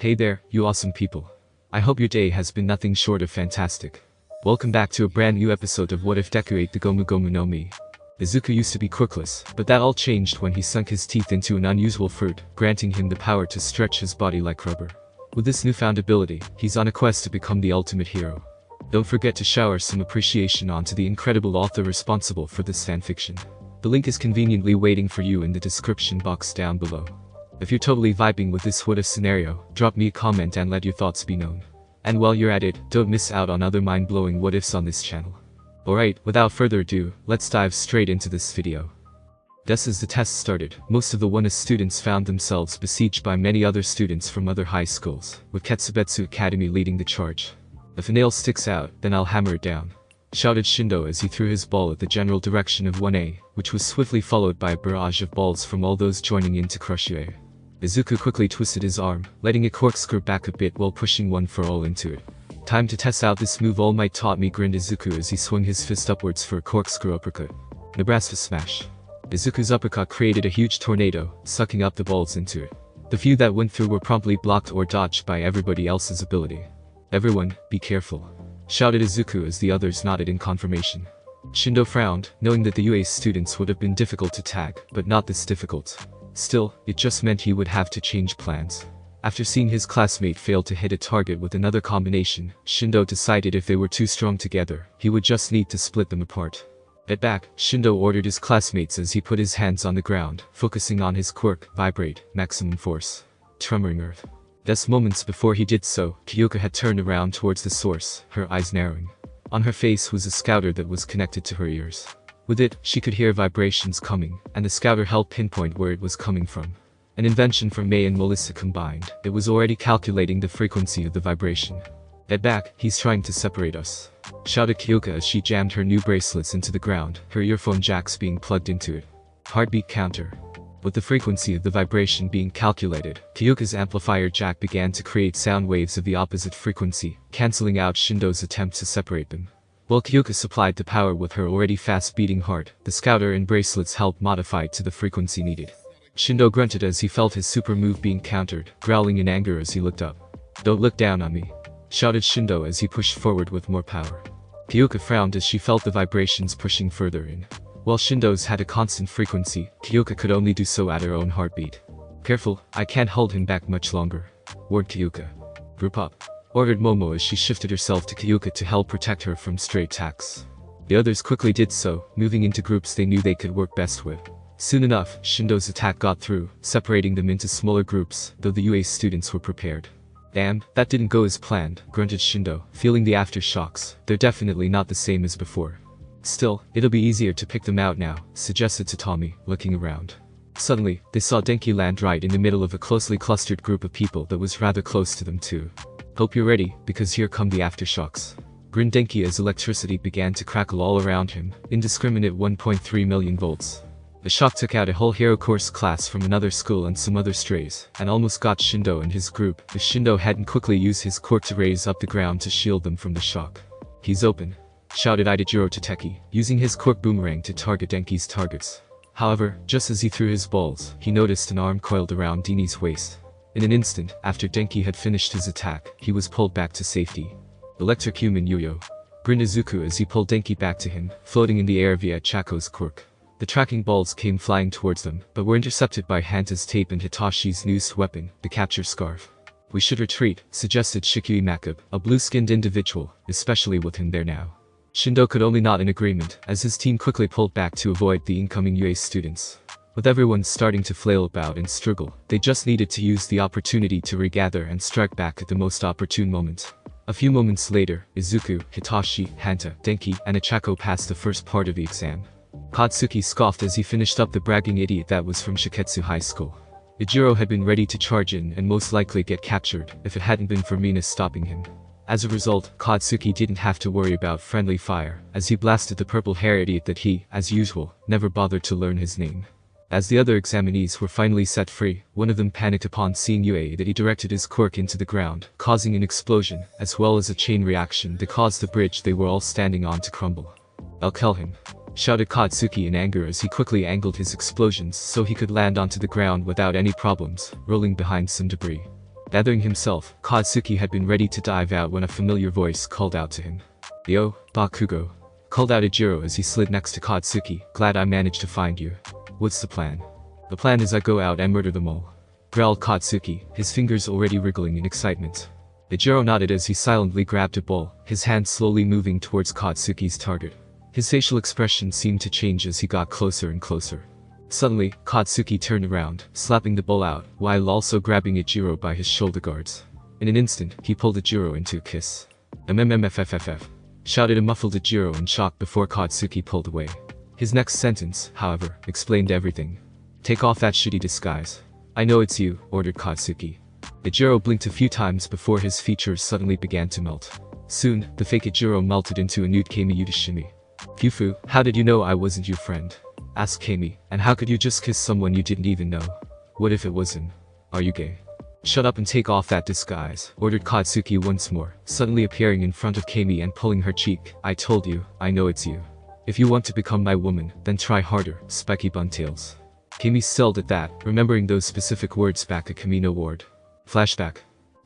Hey there, you awesome people. I hope your day has been nothing short of fantastic. Welcome back to a brand new episode of What If Deku ate the Gomu Gomu no Mi. Izuku used to be quirkless, but that all changed when he sunk his teeth into an unusual fruit, granting him the power to stretch his body like rubber. With this newfound ability, he's on a quest to become the ultimate hero. Don't forget to shower some appreciation onto the incredible author responsible for this fanfiction. The link is conveniently waiting for you in the description box down below. If you're totally vibing with this what if scenario, drop me a comment and let your thoughts be known. And while you're at it, don't miss out on other mind-blowing what ifs on this channel. Alright, without further ado, let's dive straight into this video. Just as the test started, most of the 1S students found themselves besieged by many other students from other high schools, with Ketsubetsu Academy leading the charge. If a nail sticks out, then I'll hammer it down, shouted Shindo as he threw his ball at the general direction of 1A, which was swiftly followed by a barrage of balls from all those joining in to crush UA. Izuku quickly twisted his arm, letting it corkscrew back a bit while pushing one for all into it. Time to test out this move All Might taught me, grinned Izuku as he swung his fist upwards for a corkscrew uppercut. Nebraska smash. Izuku's uppercut created a huge tornado, sucking up the balls into it. The few that went through were promptly blocked or dodged by everybody else's ability. Everyone, be careful, shouted Izuku as the others nodded in confirmation. Shindo frowned, knowing that the UA students would have been difficult to tag, but not this difficult. Still, it just meant he would have to change plans. After seeing his classmate fail to hit a target with another combination, Shindo decided if they were too strong together, he would just need to split them apart. At back, Shindo ordered his classmates as he put his hands on the ground, focusing on his quirk, vibrate, maximum force, tremoring earth. Just moments before he did so, Kyoka had turned around towards the source, her eyes narrowing. On her face was a scouter that was connected to her ears. With it, she could hear vibrations coming, and the scouter helped pinpoint where it was coming from. An invention from May and Melissa combined, it was already calculating the frequency of the vibration. At back, he's trying to separate us, shouted Kyoka as she jammed her new bracelets into the ground, her earphone jacks being plugged into it. Heartbeat counter. With the frequency of the vibration being calculated, Kyoka's amplifier jack began to create sound waves of the opposite frequency, cancelling out Shindo's attempt to separate them. While Kyoka supplied the power with her already fast-beating heart, the scouter and bracelets helped modify it to the frequency needed. Shindo grunted as he felt his super move being countered, growling in anger as he looked up. "Don't look down on me," shouted Shindo as he pushed forward with more power. Kyoka frowned as she felt the vibrations pushing further in. While Shindo's had a constant frequency, Kyoka could only do so at her own heartbeat. "Careful, I can't hold him back much longer," warned Kyoka. "Group up," ordered Momo as she shifted herself to Kyoka to help protect her from stray attacks. The others quickly did so, moving into groups they knew they could work best with. Soon enough, Shindo's attack got through, separating them into smaller groups, though the UA students were prepared. "Damn, that didn't go as planned," grunted Shindo, feeling the aftershocks. "They're definitely not the same as before." "Still, it'll be easier to pick them out now," suggested Tatami, looking around. Suddenly, they saw Denki land right in the middle of a closely clustered group of people that was rather close to them too. "Hope you're ready, because here come the aftershocks," grinned Denki as electricity began to crackle all around him, indiscriminate 1.3 million volts. The shock took out a whole hero course class from another school and some other strays, and almost got Shindo and his group if Shindo hadn't quickly used his quirk to raise up the ground to shield them from the shock. "He's open," shouted Itajiro to Teki, using his quirk boomerang to target Denki's targets. However, just as he threw his balls, he noticed an arm coiled around Dini's waist. In an instant, after Denki had finished his attack, he was pulled back to safety. "Electric human yo-yo," grinned Izuku as he pulled Denki back to him, floating in the air via Chako's quirk. The tracking balls came flying towards them, but were intercepted by Hanta's tape and Hitashi's newest weapon, the capture scarf. "We should retreat," suggested Shikui Makub, a blue-skinned individual, especially with him there now. Shindo could only nod in agreement, as his team quickly pulled back to avoid the incoming UA students. With everyone starting to flail about and struggle, they just needed to use the opportunity to regather and strike back at the most opportune moment. A few moments later, Izuku, Hitachi, Hanta, Denki, and Achako passed the first part of the exam. Katsuki scoffed as he finished up the bragging idiot that was from Shiketsu High School. Ijiro had been ready to charge in and most likely get captured, if it hadn't been for Mina stopping him. As a result, Katsuki didn't have to worry about friendly fire, as he blasted the purple-hair idiot that he, as usual, never bothered to learn his name. As the other examinees were finally set free, one of them panicked upon seeing UA that he directed his quirk into the ground, causing an explosion, as well as a chain reaction that caused the bridge they were all standing on to crumble. "I'll kill him," shouted Katsuki in anger as he quickly angled his explosions so he could land onto the ground without any problems, rolling behind some debris. Gathering himself, Katsuki had been ready to dive out when a familiar voice called out to him. "Yo, Bakugo," called out Ijiro as he slid next to Katsuki. "Glad I managed to find you. What's the plan?" "The plan is I go out and murder them all," growled Katsuki, his fingers already wriggling in excitement. Ijiro nodded as he silently grabbed a ball, his hand slowly moving towards Katsuki's target. His facial expression seemed to change as he got closer and closer. Suddenly, Katsuki turned around, slapping the ball out, while also grabbing Ijiro by his shoulder guards. In an instant, he pulled Ijiro into a kiss. "MMMFFFF," shouted a muffled Ijiro in shock before Katsuki pulled away. His next sentence, however, explained everything. "Take off that shitty disguise." "I know it's you," ordered Katsuki. Ijiro blinked a few times before his features suddenly began to melt. Soon, the fake Ijiro melted into a nude Kami Yudashimi. "Fufu, how did you know I wasn't your friend?" asked Kami, "and how could you just kiss someone you didn't even know? What if it wasn't? Are you gay?" "Shut up and take off that disguise," ordered Katsuki once more, suddenly appearing in front of Kami and pulling her cheek. "I told you, I know it's you. If you want to become my woman, then try harder, spiky buntails." Kami stilled at that, remembering those specific words back at Kamino Ward. Flashback.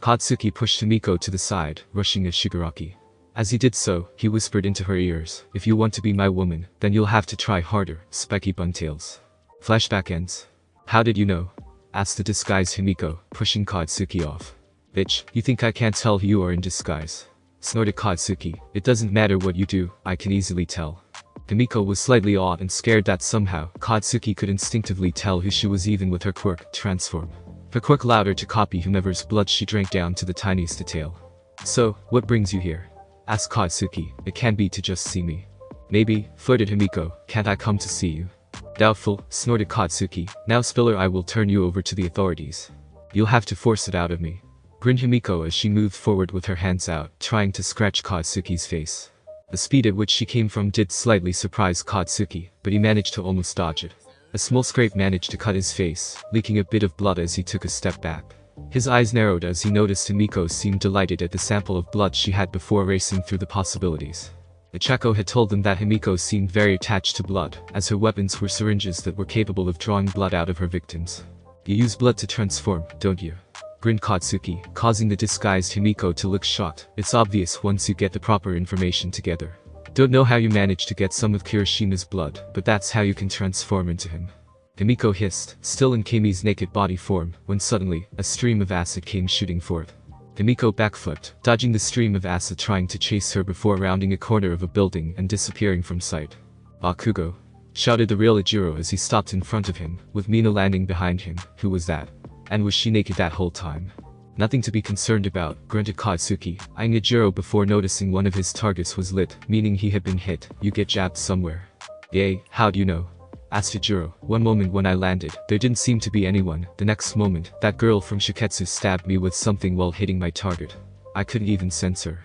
Katsuki pushed Himiko to the side, rushing at Shigaraki. As he did so, he whispered into her ears, "If you want to be my woman, then you'll have to try harder, spiky buntails." Flashback ends. "How did you know?" asked the disguised Himiko, pushing Katsuki off. "Bitch, you think I can't tell who you are in disguise?" snorted Katsuki. "It doesn't matter what you do, I can easily tell." Himiko was slightly awed and scared that somehow, Katsuki could instinctively tell who she was even with her quirk, transform. Her quirk allowed her to copy whomever's blood she drank down to the tiniest detail. "So, what brings you here?" asked Katsuki. "It can't be to just see me." "Maybe," flirted Himiko, "can't I come to see you?" "Doubtful," snorted Katsuki. "Now Spiller, I will turn you over to the authorities. You'll have to force it out of me," grinned Himiko as she moved forward with her hands out, trying to scratch Katsuki's face. The speed at which she came from did slightly surprise Katsuki, but he managed to almost dodge it. A small scrape managed to cut his face, leaking a bit of blood as he took a step back. His eyes narrowed as he noticed Himiko seemed delighted at the sample of blood she had before racing through the possibilities. Ichako had told them that Himiko seemed very attached to blood, as her weapons were syringes that were capable of drawing blood out of her victims. "You use blood to transform, don't you?" grinned Katsuki, causing the disguised Himiko to look shocked. "It's obvious once you get the proper information together. Don't know how you managed to get some of Kirishima's blood, but that's how you can transform into him." Himiko hissed, still in Kami's naked body form, when suddenly, a stream of acid came shooting forth. Himiko backflipped, dodging the stream of acid trying to chase her before rounding a corner of a building and disappearing from sight. "Bakugo!" shouted the real Ijiro as he stopped in front of him, with Mina landing behind him. "Who was that? And was she naked that whole time?" "Nothing to be concerned about," grunted Katsuki, eyeing Ijiro before noticing one of his targets was lit, meaning he had been hit. "You get jabbed somewhere." "Yay, how'd you know?" asked Ijiro. "One moment when I landed, there didn't seem to be anyone. The next moment, that girl from Shiketsu stabbed me with something while hitting my target. I couldn't even sense her."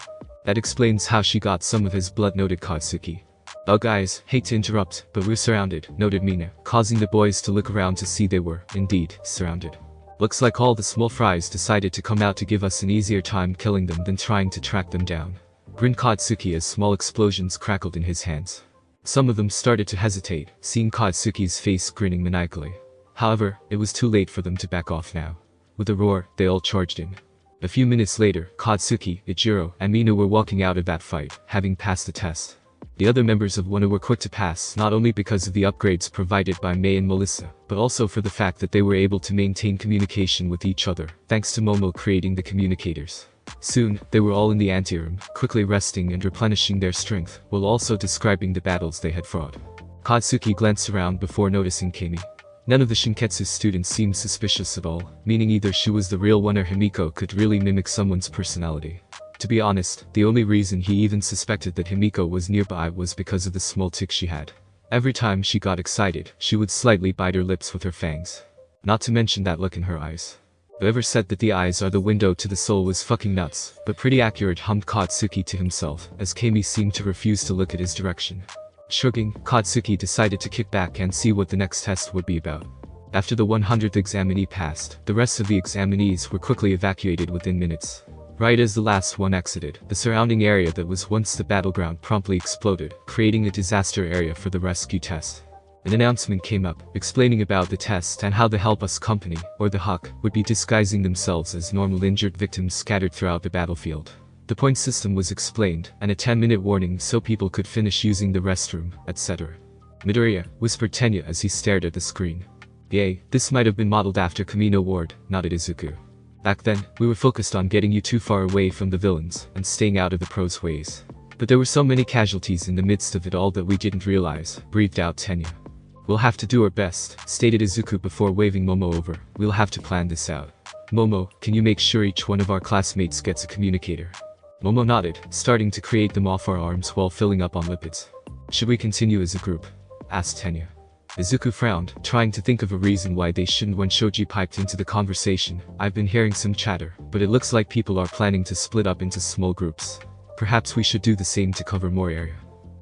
"That explains how she got some of his blood," noted Katsuki. "Oh guys, hate to interrupt, but we're surrounded," noted Mina, causing the boys to look around to see they were, indeed, surrounded. "Looks like all the small fries decided to come out to give us an easier time killing them than trying to track them down," grinned Katsuki as small explosions crackled in his hands. Some of them started to hesitate, seeing Katsuki's face grinning maniacally. However, it was too late for them to back off now. With a roar, they all charged in. A few minutes later, Katsuki, Ijiro, and Mina were walking out of that fight, having passed the test. The other members of Wano were quick to pass not only because of the upgrades provided by Mei and Melissa, but also for the fact that they were able to maintain communication with each other, thanks to Momo creating the communicators. Soon, they were all in the anteroom, quickly resting and replenishing their strength, while also describing the battles they had fought. Katsuki glanced around before noticing Kami. None of the Shinketsu students seemed suspicious at all, meaning either she was the real one or Himiko could really mimic someone's personality. To be honest, the only reason he even suspected that Himiko was nearby was because of the small tick she had. Every time she got excited, she would slightly bite her lips with her fangs. Not to mention that look in her eyes. Whoever said that the eyes are the window to the soul was fucking nuts, but pretty accurate, hummed Katsuki to himself, as Kami seemed to refuse to look at his direction. Shrugging, Katsuki decided to kick back and see what the next test would be about. After the 100th examinee passed, the rest of the examinees were quickly evacuated within minutes. Right as the last one exited, the surrounding area that was once the battleground promptly exploded, creating a disaster area for the rescue test. An announcement came up, explaining about the test and how the Help Us Company, or the Hawk, would be disguising themselves as normal injured victims scattered throughout the battlefield. The point system was explained, and a 10-minute warning so people could finish using the restroom, etc. Midoriya, whispered Tenya as he stared at the screen. Yay, this might have been modeled after Kamino Ward, not at Izuku. Back then, we were focused on getting you too far away from the villains, and staying out of the pros' ways. But there were so many casualties in the midst of it all that we didn't realize, breathed out Tenya. We'll have to do our best, stated Izuku before waving Momo over. We'll have to plan this out. Momo, can you make sure each one of our classmates gets a communicator? Momo nodded, starting to create them off our arms while filling up on lipids. Should we continue as a group? Asked Tenya. Izuku frowned, trying to think of a reason why they shouldn't when Shoji piped into the conversation. I've been hearing some chatter, but it looks like people are planning to split up into small groups. Perhaps we should do the same to cover more area.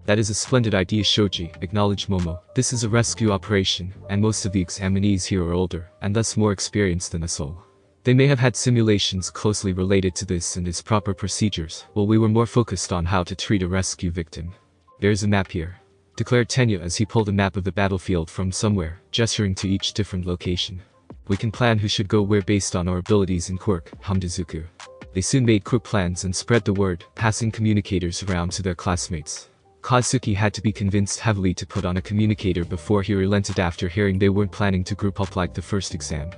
That is a splendid idea, Shoji, acknowledged Momo. This is a rescue operation, and most of the examinees here are older, and thus more experienced than us all. They may have had simulations closely related to this and its proper procedures, while we were more focused on how to treat a rescue victim. There's a map here, declared Tenya as he pulled a map of the battlefield from somewhere, gesturing to each different location. We can plan who should go where based on our abilities in quirk, hummed Izuku. They soon made quick plans and spread the word, passing communicators around to their classmates. Katsuki had to be convinced heavily to put on a communicator before he relented after hearing they weren't planning to group up like the first exam.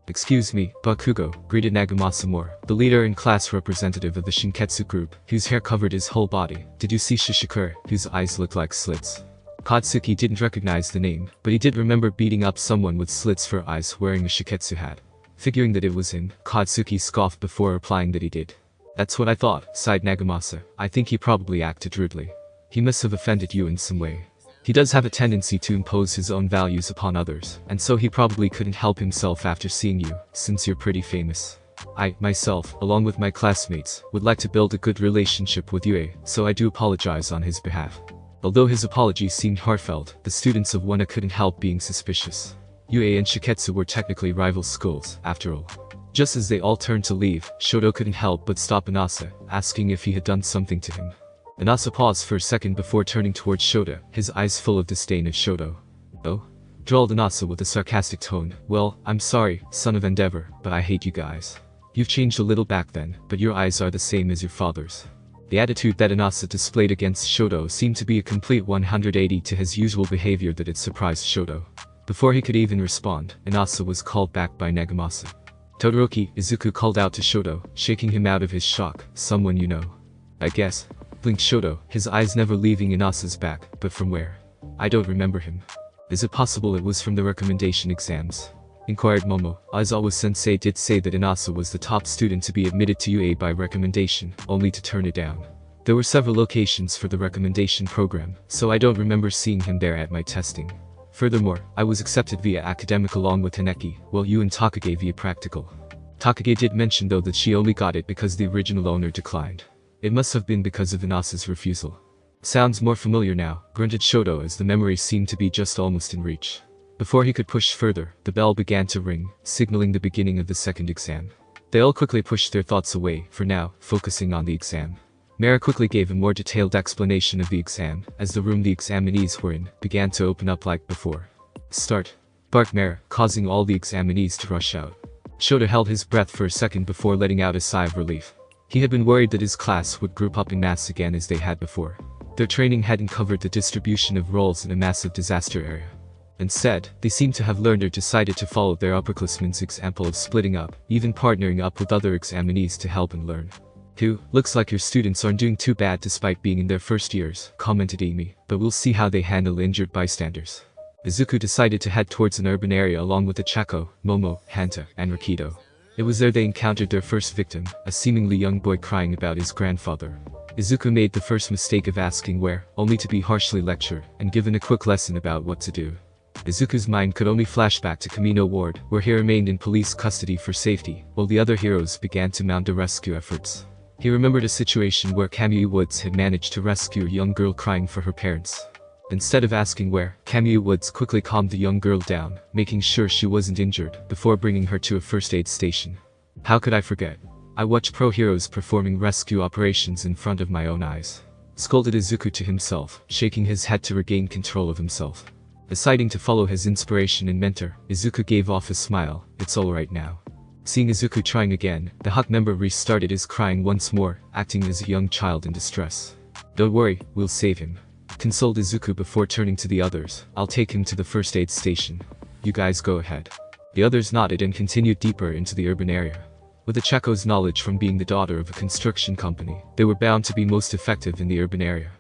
Excuse me, Bakugo, greeted Nagamasa more, the leader and class representative of the Shinketsu group, whose hair covered his whole body. Did you see Shishikura, whose eyes looked like slits? Katsuki didn't recognize the name, but he did remember beating up someone with slits for eyes wearing a Shiketsu hat. Figuring that it was him, Katsuki scoffed before replying that he did. That's what I thought, sighed Nagamasa. I think he probably acted rudely. He must have offended you in some way. He does have a tendency to impose his own values upon others, and so he probably couldn't help himself after seeing you, since you're pretty famous. I, myself, along with my classmates, would like to build a good relationship with Yue, so I do apologize on his behalf. Although his apology seemed heartfelt, the students of Wana couldn't help being suspicious. Yue and Shiketsu were technically rival schools, after all. Just as they all turned to leave, Shoto couldn't help but stop Inasa, asking if he had done something to him. Inasa paused for a second before turning towards Shota, his eyes full of disdain at Shoto. Oh? Drawled Inasa with a sarcastic tone. Well, I'm sorry, son of Endeavor, but I hate you guys. You've changed a little back then, but your eyes are the same as your father's. The attitude that Inasa displayed against Shoto seemed to be a complete 180 to his usual behavior that it surprised Shoto. Before he could even respond, Inasa was called back by Nagamasa. Todoroki, Izuku called out to Shoto, shaking him out of his shock. Someone you know. I guess. Blinked Shoto, his eyes never leaving Inasa's back, but from where? I don't remember him. Is it possible it was from the recommendation exams? Inquired Momo. Aizawa-sensei did say that Inasa was the top student to be admitted to UA by recommendation, only to turn it down. There were several locations for the recommendation program, so I don't remember seeing him there at my testing. Furthermore, I was accepted via academic along with Haneki, while you and Takage via practical. Takage did mention though that she only got it because the original owner declined. It must have been because of Inasa's refusal. Sounds more familiar now, grunted Shoto as the memory seemed to be just almost in reach. Before he could push further, the bell began to ring, signaling the beginning of the second exam. They all quickly pushed their thoughts away, for now, focusing on the exam. Mara quickly gave a more detailed explanation of the exam, as the room the examinees were in began to open up like before. Start, barked Mara, causing all the examinees to rush out. Shoto held his breath for a second before letting out a sigh of relief. He had been worried that his class would group up in mass again as they had before. Their training hadn't covered the distribution of roles in a massive disaster area. Instead, they seemed to have learned or decided to follow their upperclassmen's example of splitting up, even partnering up with other examinees to help and learn. Looks like your students aren't doing too bad despite being in their first years, commented Amy, but we'll see how they handle injured bystanders. Izuku decided to head towards an urban area along with Ichako, Momo, Hanta, and Rakido. It was there they encountered their first victim, a seemingly young boy crying about his grandfather. Izuku made the first mistake of asking where, only to be harshly lectured, and given a quick lesson about what to do. Izuku's mind could only flash back to Kamino Ward, where he remained in police custody for safety, while the other heroes began to mount the rescue efforts. He remembered a situation where Kamui Woods had managed to rescue a young girl crying for her parents. Instead of asking where, Kamui Woods quickly calmed the young girl down, making sure she wasn't injured, before bringing her to a first aid station. How could I forget? I watched pro heroes performing rescue operations in front of my own eyes. Scolded Izuku to himself, shaking his head to regain control of himself. Deciding to follow his inspiration and mentor, Izuku gave off a smile. It's alright now. Seeing Izuku trying again, the Hawk member restarted his crying once more, acting as a young child in distress. Don't worry, we'll save him. Consoled Izuku before turning to the others. I'll take him to the first aid station. You guys go ahead. The others nodded and continued deeper into the urban area. With the Chaco's knowledge from being the daughter of a construction company, they were bound to be most effective in the urban area.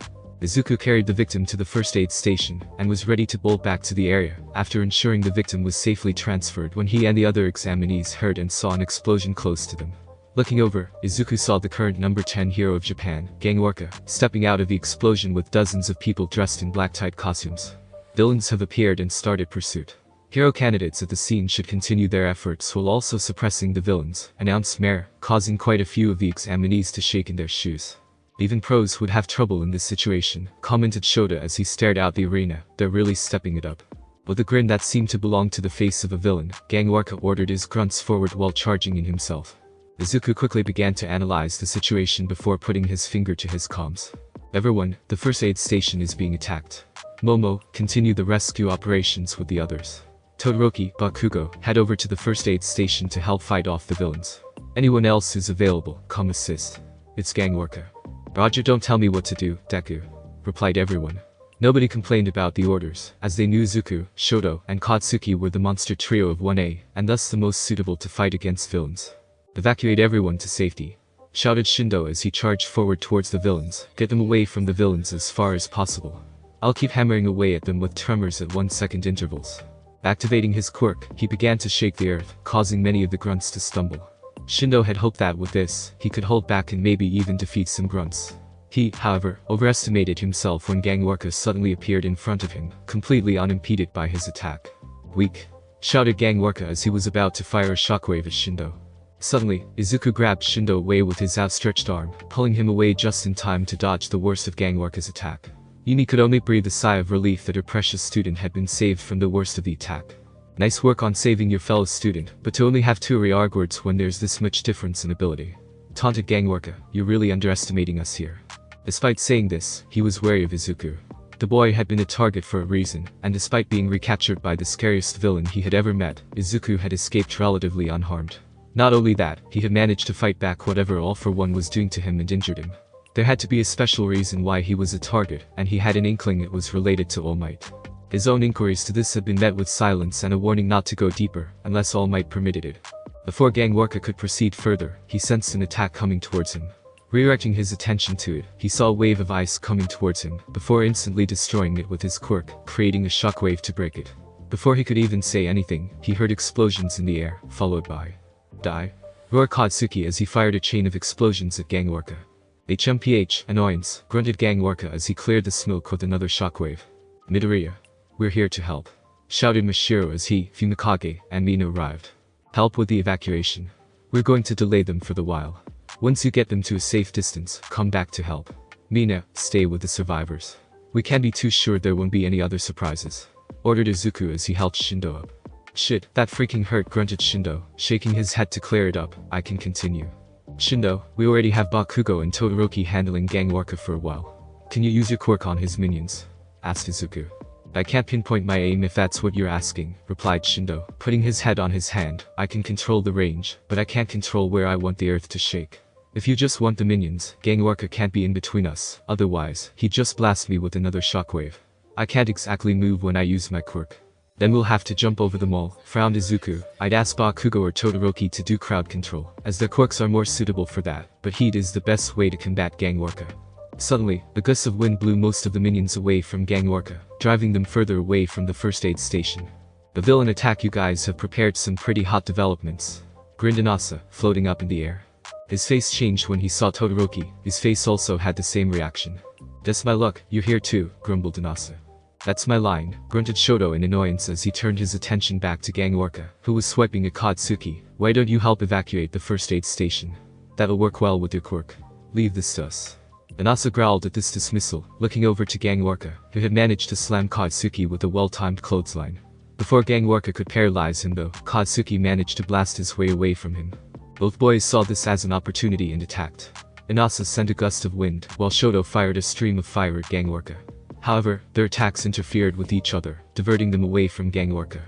Izuku carried the victim to the first aid station, and was ready to bolt back to the area, after ensuring the victim was safely transferred when he and the other examinees heard and saw an explosion close to them. Looking over, Izuku saw the current number 10 hero of Japan, Gang Orca, stepping out of the explosion with dozens of people dressed in black-type costumes. Villains have appeared and started pursuit. Hero candidates at the scene should continue their efforts while also suppressing the villains, announced Mayor, causing quite a few of the examinees to shake in their shoes. Even pros would have trouble in this situation, commented Shota as he stared out the arena. They're really stepping it up. With a grin that seemed to belong to the face of a villain, Gang Orca ordered his grunts forward while charging in himself. Izuku quickly began to analyze the situation before putting his finger to his comms. Everyone, the first aid station is being attacked. Momo, continue the rescue operations with the others. Todoroki, Bakugo, head over to the first aid station to help fight off the villains. Anyone else who's available, come assist. It's Gang Orca. Roger, don't tell me what to do, Deku, replied everyone. Nobody complained about the orders, as they knew Izuku, Shoto, and Katsuki were the monster trio of 1A, and thus the most suitable to fight against villains. Evacuate everyone to safety, shouted Shindo as he charged forward towards the villains. Get them away from the villains as far as possible. I'll keep hammering away at them with tremors at 1-second intervals. Activating his quirk, he began to shake the earth, causing many of the grunts to stumble. Shindo had hoped that with this, he could hold back and maybe even defeat some grunts. He, however, overestimated himself when Gang Orca suddenly appeared in front of him, completely unimpeded by his attack. Weak, shouted Gang Orca as he was about to fire a shockwave at Shindo. Suddenly, Izuku grabbed Shindo away with his outstretched arm, pulling him away just in time to dodge the worst of Gang Orca's attack. Yumi could only breathe a sigh of relief that her precious student had been saved from the worst of the attack. Nice work on saving your fellow student, but to only have 2 rearguards when there's this much difference in ability. Taunted Gang Orca, you're really underestimating us here. Despite saying this, he was wary of Izuku. The boy had been a target for a reason, and despite being recaptured by the scariest villain he had ever met, Izuku had escaped relatively unharmed. Not only that, he had managed to fight back whatever All For One was doing to him and injured him. There had to be a special reason why he was a target, and he had an inkling it was related to All Might. His own inquiries to this had been met with silence and a warning not to go deeper, unless All Might permitted it. Before Gang Orca could proceed further, he sensed an attack coming towards him. Redirecting his attention to it, he saw a wave of ice coming towards him, before instantly destroying it with his quirk, creating a shockwave to break it. Before he could even say anything, he heard explosions in the air, followed by "Die!" roared Katsuki as he fired a chain of explosions at Gang Orca. HMPH, annoyance, grunted Gang Orca as he cleared the smoke with another shockwave. Midoriya, we're here to help, shouted Mashiro as he, Fumikage, and Mina arrived. Help with the evacuation. We're going to delay them for the while. Once you get them to a safe distance, come back to help. Mina, stay with the survivors. We can't be too sure there won't be any other surprises, ordered Izuku as he helped Shindo up. Shit, that freaking hurt, grunted Shindo, shaking his head to clear it up. I can continue. Shindo, we already have Bakugo and Todoroki handling Gang Orca for a while. Can you use your quirk on his minions? Asked Izuku. I can't pinpoint my aim if that's what you're asking, replied Shindo, putting his head on his hand. I can control the range, but I can't control where I want the earth to shake. If you just want the minions, Gang Orca can't be in between us, otherwise, he'd just blast me with another shockwave. I can't exactly move when I use my quirk. Then we'll have to jump over them all, frowned Izuku. I'd ask Bakugo or Todoroki to do crowd control, as their quirks are more suitable for that, but heat is the best way to combat Gang Orca. Suddenly, a gust of wind blew most of the minions away from Gang Orca, driving them further away from the first aid station. The villain attack, you guys have prepared some pretty hot developments, grinned Inasa, floating up in the air. His face changed when he saw Todoroki. His face also had the same reaction. That's my luck, you're here too, grumbled Inasa. That's my line, grunted Shoto in annoyance as he turned his attention back to Gang Orca, who was swiping at Katsuki. Why don't you help evacuate the first aid station? That'll work well with your quirk. Leave this to us. Inasa growled at this dismissal, looking over to Gang Orca, who had managed to slam Katsuki with a well-timed clothesline. Before Gang Orca could paralyze him though, Katsuki managed to blast his way away from him. Both boys saw this as an opportunity and attacked. Inasa sent a gust of wind, while Shoto fired a stream of fire at Gang Orca. However, their attacks interfered with each other, diverting them away from Gang Orca.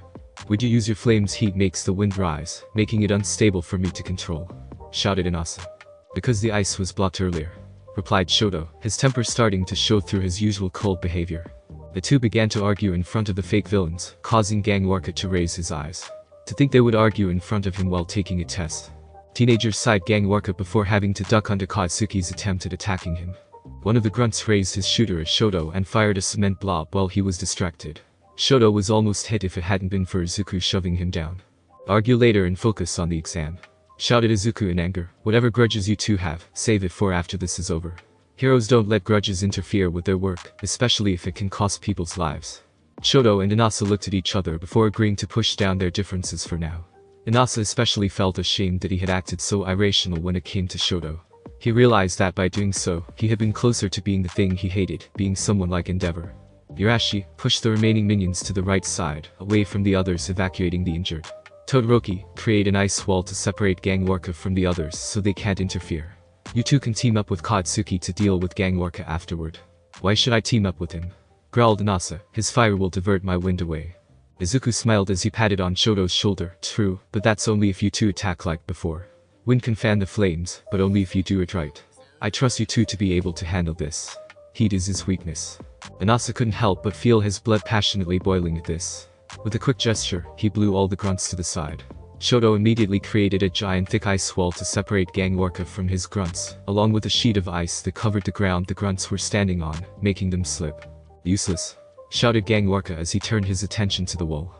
Would you use your flames? Heat makes the wind rise, making it unstable for me to control, shouted Inasa. Because the ice was blocked earlier, replied Shoto, his temper starting to show through his usual cold behavior. The two began to argue in front of the fake villains, causing Gang Orca to raise his eyes. To think they would argue in front of him while taking a test. Teenagers sighed Gang Orca before having to duck under Katsuki's attempt at attacking him. One of the grunts raised his shooter at Shoto and fired a cement blob while he was distracted. Shoto was almost hit if it hadn't been for Izuku shoving him down. Argue later and focus on the exam, shouted Izuku in anger. Whatever grudges you two have, save it for after this is over. Heroes don't let grudges interfere with their work, especially if it can cost people's lives. Shoto and Inasa looked at each other before agreeing to push down their differences for now. Inasa especially felt ashamed that he had acted so irrational when it came to Shoto. He realized that by doing so, he had been closer to being the thing he hated, being someone like Endeavor. Yurashi, push the remaining minions to the right side, away from the others evacuating the injured. Todoroki, create an ice wall to separate Gang Orca from the others so they can't interfere. You two can team up with Katsuki to deal with Gang Orca afterward. Why should I team up with him? Growled Inasa, his fire will divert my wind away. Izuku smiled as he patted on Shoto's shoulder. True, but that's only if you two attack like before. Wind can fan the flames, but only if you do it right. I trust you two to be able to handle this. Heat is his weakness. Inasa couldn't help but feel his blood passionately boiling at this. With a quick gesture, he blew all the grunts to the side. Shoto immediately created a giant thick ice wall to separate Gang Orca from his grunts, along with a sheet of ice that covered the ground the grunts were standing on, making them slip. Useless, shouted Gang Orca as he turned his attention to the wall.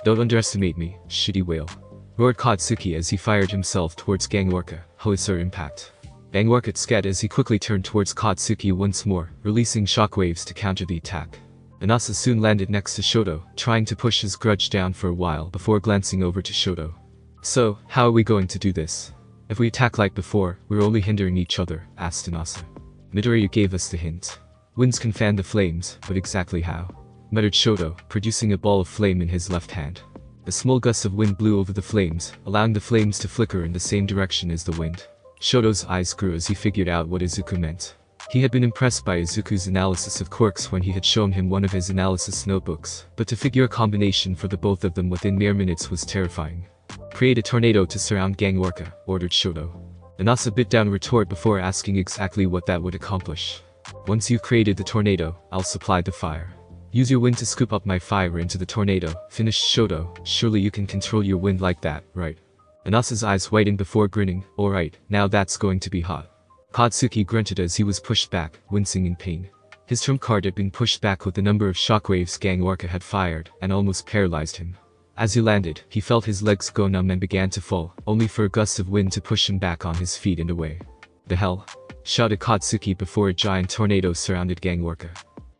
Don't underestimate me, shitty whale, roared Katsuki as he fired himself towards Gang Orca. Hoisar impact. Gang Orca scat as he quickly turned towards Katsuki once more, releasing shockwaves to counter the attack. Inasa soon landed next to Shoto, trying to push his grudge down for a while before glancing over to Shoto. So, how are we going to do this? If we attack like before, we're only hindering each other, asked Inasa. Midoriya gave us the hint. Winds can fan the flames, but exactly how? Muttered Shoto, producing a ball of flame in his left hand. A small gust of wind blew over the flames, allowing the flames to flicker in the same direction as the wind. Shoto's eyes grew as he figured out what Izuku meant. He had been impressed by Izuku's analysis of quirks when he had shown him one of his analysis notebooks, but to figure a combination for the both of them within mere minutes was terrifying. Create a tornado to surround Gang Orca, ordered Shoto. Inasa bit down a retort before asking exactly what that would accomplish. Once you've created the tornado, I'll supply the fire. Use your wind to scoop up my fire into the tornado, finished Shoto. Surely you can control your wind like that, right? Inasa's eyes widened before grinning. Alright, now that's going to be hot. Katsuki grunted as he was pushed back, wincing in pain. His trump card had been pushed back with the number of shockwaves Gang Orca had fired, and almost paralyzed him. As he landed, he felt his legs go numb and began to fall, only for a gust of wind to push him back on his feet and away. The hell? Shouted Katsuki before a giant tornado surrounded Gang Orca.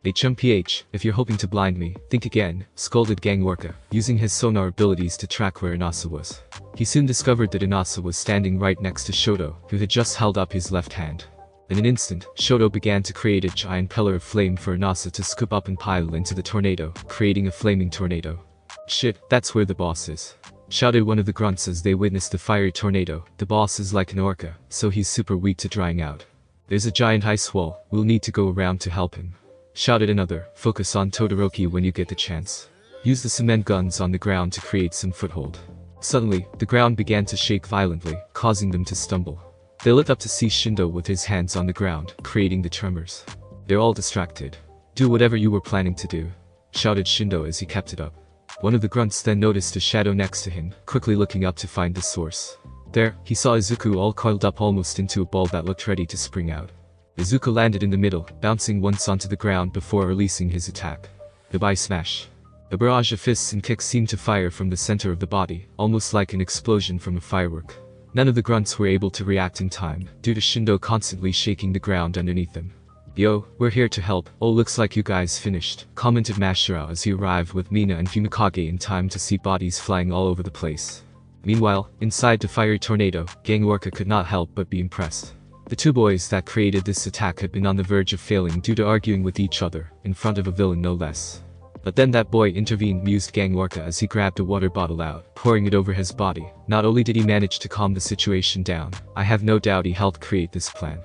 HMPH, if you're hoping to blind me, think again, scolded Gang Orca, using his sonar abilities to track where Inasa was. He soon discovered that Inasa was standing right next to Shoto, who had just held up his left hand. In an instant, Shoto began to create a giant pillar of flame for Inasa to scoop up and pile into the tornado, creating a flaming tornado. Shit, that's where the boss is, shouted one of the grunts as they witnessed the fiery tornado. The boss is like an orca, so he's super weak to drying out. There's a giant ice wall, we'll need to go around to help him, shouted another. Focus on Todoroki when you get the chance. Use the cement guns on the ground to create some foothold. Suddenly, the ground began to shake violently, causing them to stumble. They looked up to see Shindo with his hands on the ground, creating the tremors. They're all distracted. Do whatever you were planning to do, shouted Shindo as he kept it up. One of the grunts then noticed a shadow next to him, quickly looking up to find the source. There, he saw Izuku all coiled up almost into a ball that looked ready to spring out. Izuku landed in the middle, bouncing once onto the ground before releasing his attack. Goodbye smash. A barrage of fists and kicks seemed to fire from the center of the body, almost like an explosion from a firework. None of the grunts were able to react in time, due to Shindo constantly shaking the ground underneath them. Yo, we're here to help. Oh, looks like you guys finished, commented Mashiro as he arrived with Mina and Fumikage in time to see bodies flying all over the place. Meanwhile, inside the fiery tornado, Gang Orca could not help but be impressed. The two boys that created this attack had been on the verge of failing due to arguing with each other, in front of a villain no less. But then that boy intervened, mused Gang Orca as he grabbed a water bottle out, pouring it over his body. Not only did he manage to calm the situation down, I have no doubt he helped create this plan.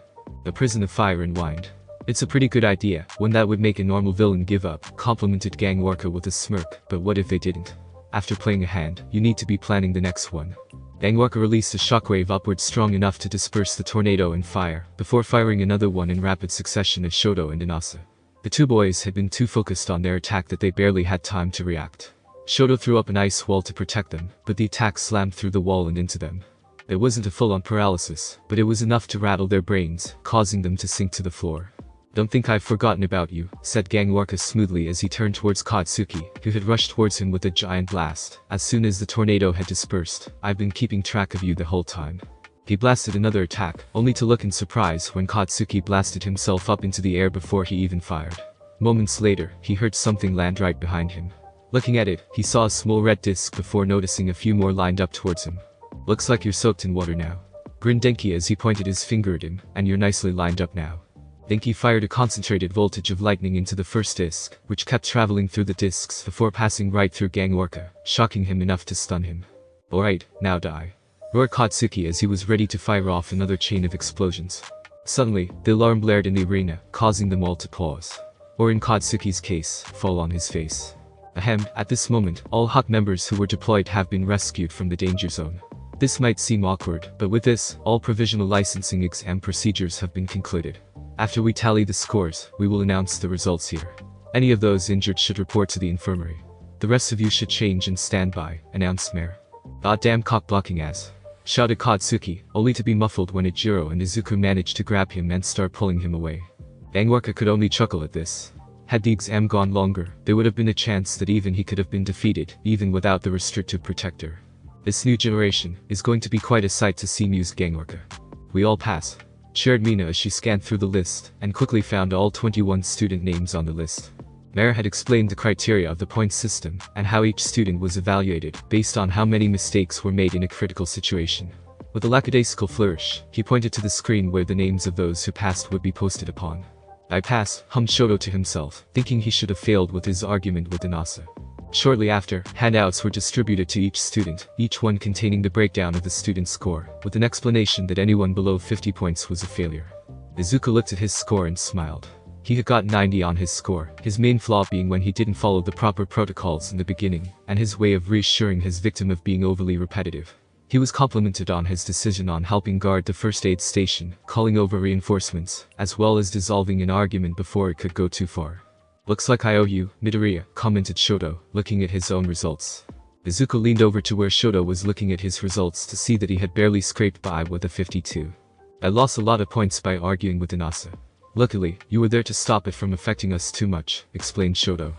A prison of fire and wind. It's a pretty good idea, one that would make a normal villain give up, complimented gang worker with a smirk, but what if they didn't? After playing a hand, you need to be planning the next one. Gang worker released a shockwave upwards strong enough to disperse the tornado and fire, before firing another one in rapid succession at Shoto and Inasa. The two boys had been too focused on their attack that they barely had time to react. Shoto threw up an ice wall to protect them, but the attack slammed through the wall and into them. It wasn't a full-on paralysis, but it was enough to rattle their brains, causing them to sink to the floor. "Don't think I've forgotten about you," said Gang Worker smoothly as he turned towards Katsuki, who had rushed towards him with a giant blast. "As soon as the tornado had dispersed, I've been keeping track of you the whole time." He blasted another attack, only to look in surprise when Katsuki blasted himself up into the air before he even fired. Moments later, he heard something land right behind him. Looking at it, he saw a small red disc before noticing a few more lined up towards him. "Looks like you're soaked in water now," grinned Denki as he pointed his finger at him, "and you're nicely lined up now." Denki fired a concentrated voltage of lightning into the first disc, which kept traveling through the discs before passing right through Gang Orca, shocking him enough to stun him. "Alright, now die," roared Katsuki as he was ready to fire off another chain of explosions. Suddenly, the alarm blared in the arena, causing them all to pause. Or in Katsuki's case, fall on his face. Ahem, at this moment, all Hawk members who were deployed have been rescued from the danger zone. This might seem awkward, but with this, all provisional licensing exam procedures have been concluded. After we tally the scores, we will announce the results here. Any of those injured should report to the infirmary. The rest of you should change and stand by, announced Mayor. "Goddamn cock-blocking ass," shouted Katsuki, only to be muffled when Ijiro and Izuku managed to grab him and start pulling him away. Gangwaka could only chuckle at this. Had the exam gone longer, there would have been a chance that even he could have been defeated, even without the restrictive protector. This new generation is going to be quite a sight to see, mused Gangwaka. "We all pass," shared Mina as she scanned through the list, and quickly found all 21 student names on the list. Mayor had explained the criteria of the point system, and how each student was evaluated, based on how many mistakes were made in a critical situation. With a lackadaisical flourish, he pointed to the screen where the names of those who passed would be posted upon. "I pass," hummed Shoto to himself, thinking he should have failed with his argument with Inasa. Shortly after, handouts were distributed to each student, each one containing the breakdown of the student's score, with an explanation that anyone below 50 points was a failure. Izuku looked at his score and smiled. He had got 90 on his score, his main flaw being when he didn't follow the proper protocols in the beginning, and his way of reassuring his victim of being overly repetitive. He was complimented on his decision on helping guard the first aid station, calling over reinforcements, as well as dissolving an argument before it could go too far. "Looks like I owe you, Midoriya," commented Shoto, looking at his own results. Izuku leaned over to where Shoto was looking at his results to see that he had barely scraped by with a 52. "I lost a lot of points by arguing with Inasa. Luckily, you were there to stop it from affecting us too much," explained Shoto.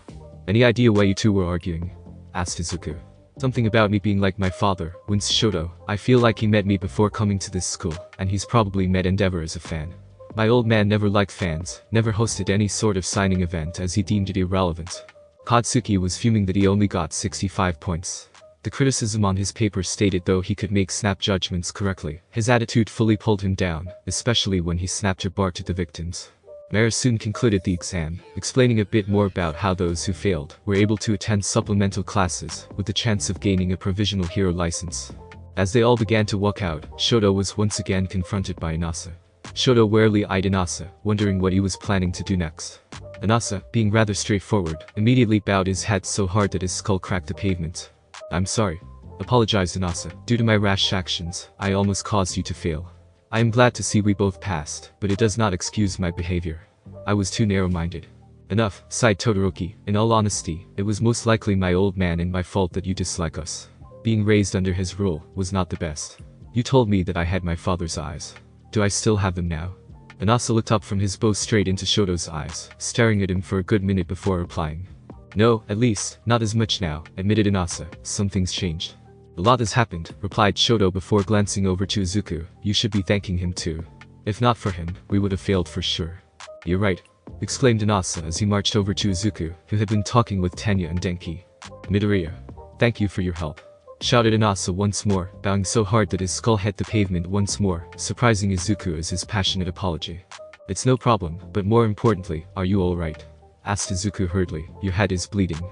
"Any idea why you two were arguing?" asked Izuku. "Something about me being like my father," winced Shoto. "I feel like he met me before coming to this school, and he's probably met Endeavor as a fan. My old man never liked fans, never hosted any sort of signing event as he deemed it irrelevant." Katsuki was fuming that he only got 65 points. The criticism on his paper stated though he could make snap judgments correctly, his attitude fully pulled him down, especially when he snapped or barked at the victims. Mayor soon concluded the exam, explaining a bit more about how those who failed were able to attend supplemental classes, with the chance of gaining a provisional hero license. As they all began to walk out, Shoto was once again confronted by Inasa. Shoto warily eyed Inasa, wondering what he was planning to do next. Inasa, being rather straightforward, immediately bowed his head so hard that his skull cracked the pavement. "I'm sorry," apologized Inasa. "Due to my rash actions, I almost caused you to fail. I am glad to see we both passed, but it does not excuse my behavior. I was too narrow-minded." "Enough," sighed Todoroki. "In all honesty, it was most likely my old man and my fault that you dislike us. Being raised under his rule was not the best. You told me that I had my father's eyes. Do I still have them now?" Inasa looked up from his bow straight into Shoto's eyes, staring at him for a good minute before replying. "No, at least, not as much now," admitted Inasa. "Something's changed." "A lot has happened," replied Shoto before glancing over to Izuku. "You should be thanking him too. If not for him, we would have failed for sure." "You're right," exclaimed Inasa as he marched over to Izuku, who had been talking with Tenya and Denki. "Midoriya, thank you for your help," shouted Inasa once more, bowing so hard that his skull hit the pavement once more, surprising Izuku as his passionate apology. "It's no problem, but more importantly, are you alright?" asked Izuku hurriedly. "Your head is bleeding."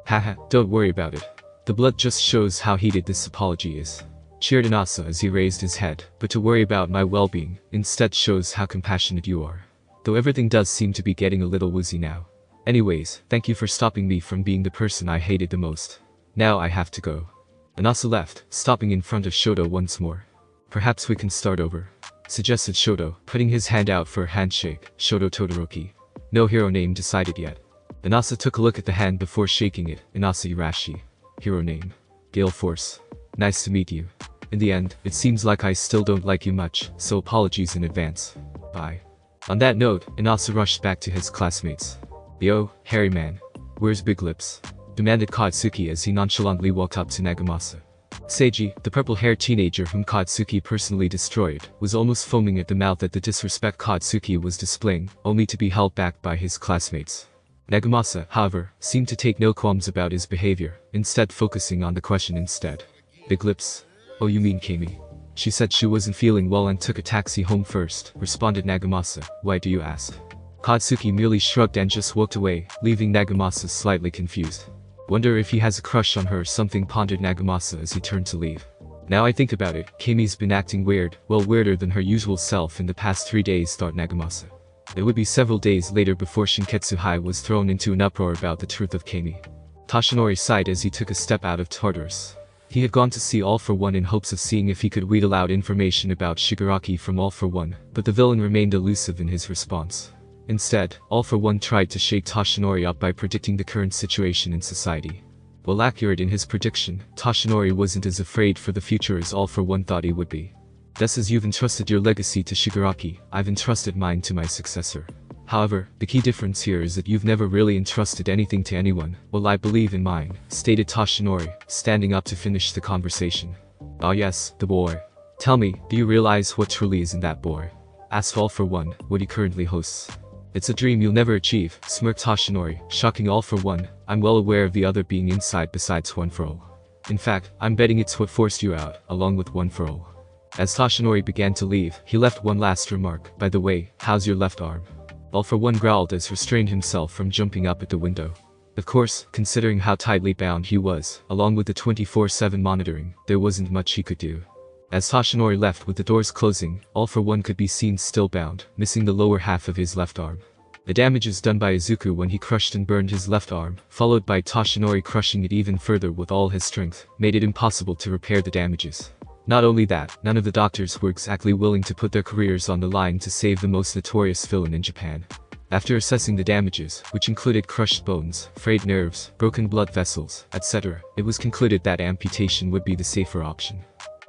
"Haha, don't worry about it. The blood just shows how heated this apology is," cheered Inasa as he raised his head. "But to worry about my well-being instead shows how compassionate you are." though everything does seem to be getting a little woozy now. Anyways, thank you for stopping me from being the person I hated the most. Now I have to go. Inasa left, stopping in front of Shoto once more. Perhaps we can start over, suggested Shoto, putting his hand out for a handshake. Shoto Todoroki. No hero name decided yet. Inasa took a look at the hand before shaking it. Inasa Irashi. Hero name. Gale Force. Nice to meet you. In the end, it seems like I still don't like you much, so apologies in advance. Bye. On that note, Inasa rushed back to his classmates. Yo, hairy man. Where's Big Lips? Demanded Katsuki as he nonchalantly walked up to Nagamasa. Seiji, the purple-haired teenager whom Katsuki personally destroyed, was almost foaming at the mouth at the disrespect Katsuki was displaying, only to be held back by his classmates. Nagamasa, however, seemed to take no qualms about his behavior, instead focusing on the question instead. Big Lips? Oh, you mean Kami? She said she wasn't feeling well and took a taxi home first, responded Nagamasa. Why do you ask? Katsuki merely shrugged and just walked away, leaving Nagamasa slightly confused. Wonder if he has a crush on her or something, pondered Nagamasa as he turned to leave. Now I think about it, Kami's been acting weird, well weirder than her usual self in the past 3 days, thought Nagamasa. It would be several days later before Shinketsu High was thrown into an uproar about the truth of Kami. Toshinori sighed as he took a step out of Tartarus. He had gone to see All for One in hopes of seeing if he could wheedle out information about Shigaraki from All for One, but the villain remained elusive in his response. Instead, All for One tried to shake Toshinori up by predicting the current situation in society. While accurate in his prediction, Toshinori wasn't as afraid for the future as All for One thought he would be. Just as you've entrusted your legacy to Shigaraki, I've entrusted mine to my successor. However, the key difference here is that you've never really entrusted anything to anyone. Well, I believe in mine, stated Toshinori, standing up to finish the conversation. Ah yes, the boy. Tell me, do you realize what truly is in that boy? Asked All for One, what he currently hosts. It's a dream you'll never achieve, smirked Toshinori, shocking All for One. I'm well aware of the other being inside besides One for All. In fact, I'm betting it's what forced you out, along with One for All. As Toshinori began to leave, he left one last remark. By the way, how's your left arm? All for One growled as restrained himself from jumping up at the window. Of course, considering how tightly bound he was, along with the 24/7 monitoring, there wasn't much he could do. As Toshinori left with the doors closing, All for One could be seen still bound, missing the lower half of his left arm. The damages done by Izuku when he crushed and burned his left arm, followed by Toshinori crushing it even further with all his strength, made it impossible to repair the damages. Not only that, none of the doctors were exactly willing to put their careers on the line to save the most notorious villain in Japan. After assessing the damages, which included crushed bones, frayed nerves, broken blood vessels, etc., it was concluded that amputation would be the safer option.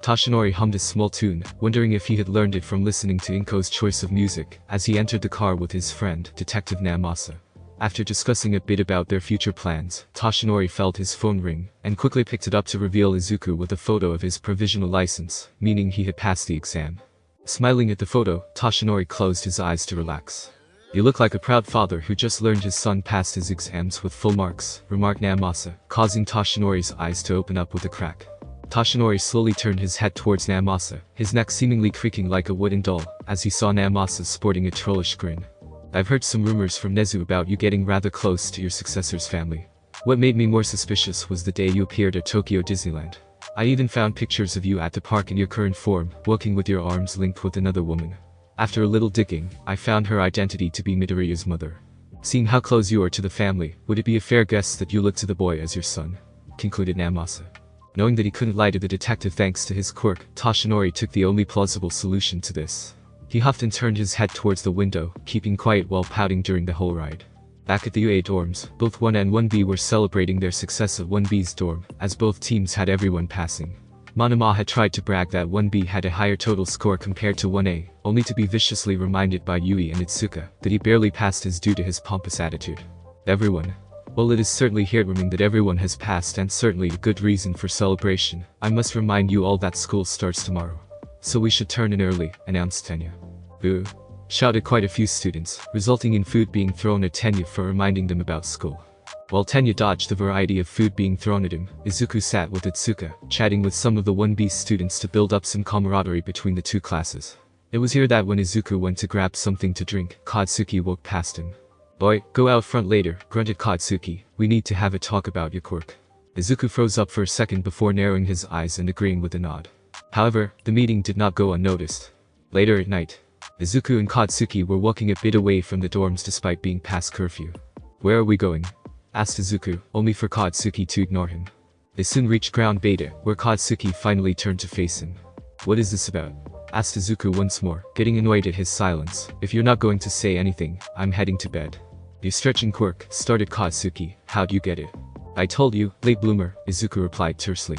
Toshinori hummed a small tune, wondering if he had learned it from listening to Inko's choice of music, as he entered the car with his friend, Detective Namasa. After discussing a bit about their future plans, Toshinori felt his phone ring, and quickly picked it up to reveal Izuku with a photo of his provisional license, meaning he had passed the exam. Smiling at the photo, Toshinori closed his eyes to relax. You look like a proud father who just learned his son passed his exams with full marks, remarked Namasa, causing Toshinori's eyes to open up with a crack. Toshinori slowly turned his head towards Namasa, his neck seemingly creaking like a wooden doll, as he saw Namasa sporting a trollish grin. I've heard some rumors from Nezu about you getting rather close to your successor's family. What made me more suspicious was the day you appeared at Tokyo Disneyland. I even found pictures of you at the park in your current form, walking with your arms linked with another woman. After a little digging, I found her identity to be Midoriya's mother. Seeing how close you are to the family, would it be a fair guess that you look to the boy as your son? Concluded Namasa. Knowing that he couldn't lie to the detective thanks to his quirk, Toshinori took the only plausible solution to this. He huffed and turned his head towards the window, keeping quiet while pouting during the whole ride. Back at the UA dorms, both 1 and 1B were celebrating their success of 1B's dorm, as both teams had everyone passing. Monoma had tried to brag that 1B had a higher total score compared to 1A, only to be viciously reminded by Yui and Itsuka that he barely passed his due to his pompous attitude. Everyone. Well, it is certainly heartwarming that everyone has passed and certainly a good reason for celebration. I must remind you all that school starts tomorrow. So we should turn in early, announced Tenya. Boo! Shouted quite a few students, resulting in food being thrown at Tenya for reminding them about school. While Tenya dodged the variety of food being thrown at him, Izuku sat with Itsuka, chatting with some of the 1B students to build up some camaraderie between the two classes. It was here that when Izuku went to grab something to drink, Katsuki walked past him. Boy, go out front later, grunted Katsuki. We need to have a talk about your quirk. Izuku froze up for a second before narrowing his eyes and agreeing with a nod. However, the meeting did not go unnoticed. Later at night, Izuku and Katsuki were walking a bit away from the dorms despite being past curfew. "Where are we going?" asked Izuku, only for Katsuki to ignore him. They soon reached ground beta, where Katsuki finally turned to face him. "What is this about?" asked Izuku once more, getting annoyed at his silence. "If you're not going to say anything, I'm heading to bed." "You stretching quirk," started Katsuki. "How'd you get it?" "I told you, late bloomer," Izuku replied tersely.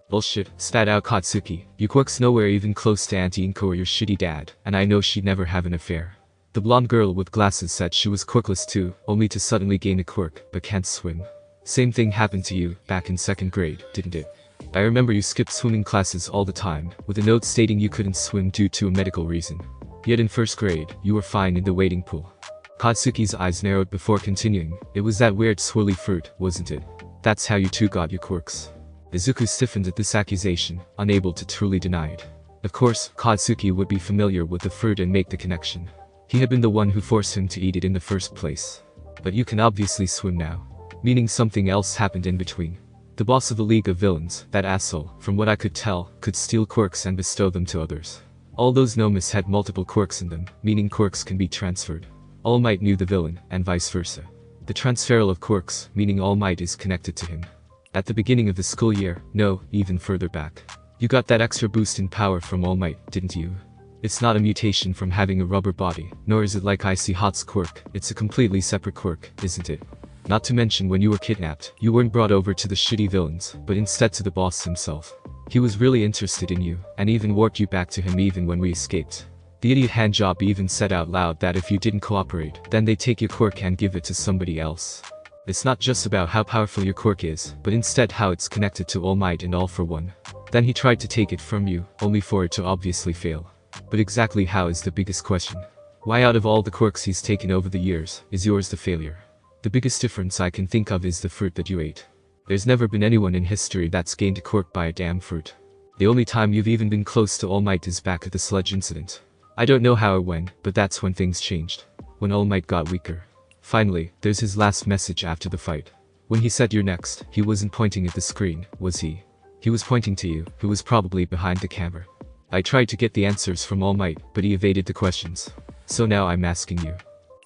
"Bullshit," spat out Katsuki. "You quirk's nowhere even close to Auntie Inko or your shitty dad, and I know she'd never have an affair." The blonde girl with glasses said she was quirkless too, only to suddenly gain a quirk, but can't swim. "Same thing happened to you, back in 2nd grade, didn't it? I remember you skipped swimming classes all the time, with a note stating you couldn't swim due to a medical reason. Yet in 1st grade, you were fine in the wading pool." Katsuki's eyes narrowed before continuing. "It was that weird swirly fruit, wasn't it? That's how you two got your quirks." Izuku stiffened at this accusation, unable to truly deny it. Of course, Katsuki would be familiar with the fruit and make the connection. He had been the one who forced him to eat it in the first place. "But you can obviously swim now." Meaning something else happened in between. The boss of the League of Villains, that asshole, from what I could tell, could steal quirks and bestow them to others. All those nomes had multiple quirks in them, meaning quirks can be transferred. All Might knew the villain, and vice versa. The transferal of quirks, meaning All Might is connected to him. At the beginning of the school year, no, even further back. You got that extra boost in power from All Might, didn't you? It's not a mutation from having a rubber body, nor is it like Icy Hot's quirk, it's a completely separate quirk, isn't it? Not to mention when you were kidnapped, you weren't brought over to the shitty villains, but instead to the boss himself. He was really interested in you, and even warped you back to him even when we escaped. The idiot handjob even said out loud that if you didn't cooperate, then they'd take your quirk and give it to somebody else. It's not just about how powerful your quirk is, but instead how it's connected to All Might and All for One. Then he tried to take it from you, only for it to obviously fail. But exactly how is the biggest question. Why out of all the quirks he's taken over the years, is yours the failure? The biggest difference I can think of is the fruit that you ate. There's never been anyone in history that's gained a quirk by a damn fruit. The only time you've even been close to All Might is back at the sledge incident. I don't know how or when, but that's when things changed. When All Might got weaker. Finally, there's his last message after the fight. When he said you're next, he wasn't pointing at the screen, was he? He was pointing to you, who was probably behind the camera. I tried to get the answers from All Might, but he evaded the questions. So now I'm asking you.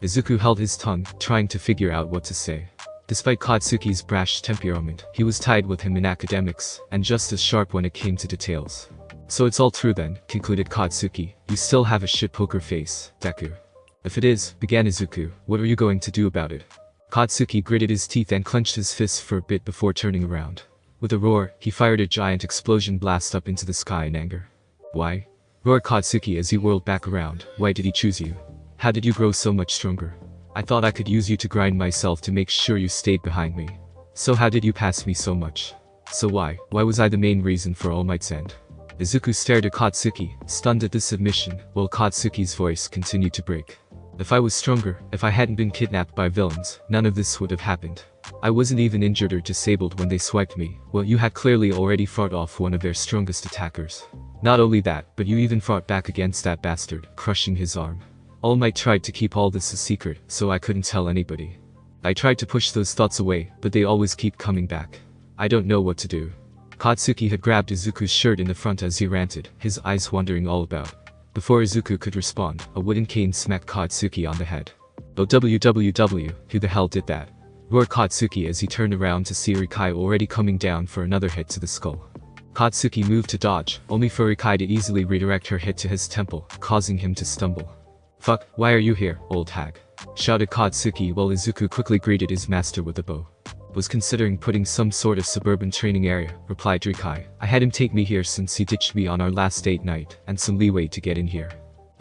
Izuku held his tongue, trying to figure out what to say. Despite Katsuki's brash temperament, he was tied with him in academics, and just as sharp when it came to details. "So it's all true then," concluded Katsuki. "You still have a shit poker face, Deku." "If it is," began Izuku, "what are you going to do about it?" Katsuki gritted his teeth and clenched his fists for a bit before turning around. With a roar, he fired a giant explosion blast up into the sky in anger. "Why?" roared Katsuki as he whirled back around. "Why did he choose you? How did you grow so much stronger? I thought I could use you to grind myself to make sure you stayed behind me. So how did you pass me so much? So why was I the main reason for All Might's end?" Izuku stared at Katsuki, stunned at this submission, while Katsuki's voice continued to break. "If I was stronger, if I hadn't been kidnapped by villains, none of this would have happened. I wasn't even injured or disabled when they swiped me. Well, you had clearly already fought off one of their strongest attackers. Not only that, but you even fought back against that bastard, crushing his arm. All Might tried to keep all this a secret, so I couldn't tell anybody. I tried to push those thoughts away, but they always keep coming back. I don't know what to do." Katsuki had grabbed Izuku's shirt in the front as he ranted, his eyes wandering all about. Before Izuku could respond, a wooden cane smacked Katsuki on the head. "Oh www, who the hell did that?" roared Katsuki as he turned around to see Rikai already coming down for another hit to the skull. Katsuki moved to dodge, only for Rikai to easily redirect her hit to his temple, causing him to stumble. "Fuck, why are you here, old hag?" shouted Katsuki while Izuku quickly greeted his master with a bow. "Was considering putting some sort of suburban training area," replied Rikai. "I had him take me here since he ditched me on our last date night, and some leeway to get in here."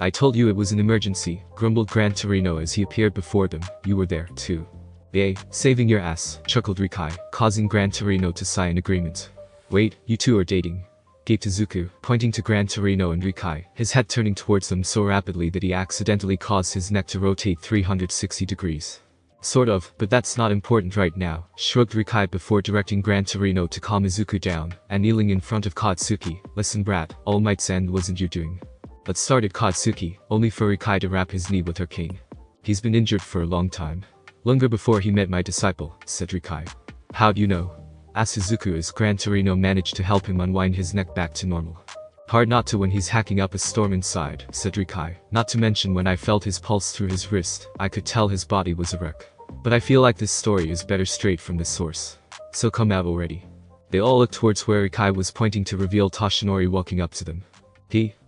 "I told you it was an emergency," grumbled Gran Torino as he appeared before them. "You were there, too." "Yay, saving your ass," chuckled Rikai, causing Gran Torino to sigh in agreement. "Wait, you two are dating?" gaped Izuku, pointing to Gran Torino and Rikai, his head turning towards them so rapidly that he accidentally caused his neck to rotate 360 degrees. "Sort of, but that's not important right now," shrugged Rikai before directing Gran Torino to calm Izuku down, and kneeling in front of Katsuki. "Listen brat, All Might's end wasn't your doing." But started Katsuki, only for Rikai to wrap his knee with her cane. "He's been injured for a long time. Longer before he met my disciple," said Rikai. "How do you know?" asked Izuku as Gran Torino managed to help him unwind his neck back to normal. Hard not to when he's hacking up a storm inside, said Rikai. Not to mention when I felt his pulse through his wrist, I could tell his body was a wreck. But I feel like this story is better straight from the source. So come out already. They all looked towards where Rikai was pointing to reveal Toshinori walking up to them.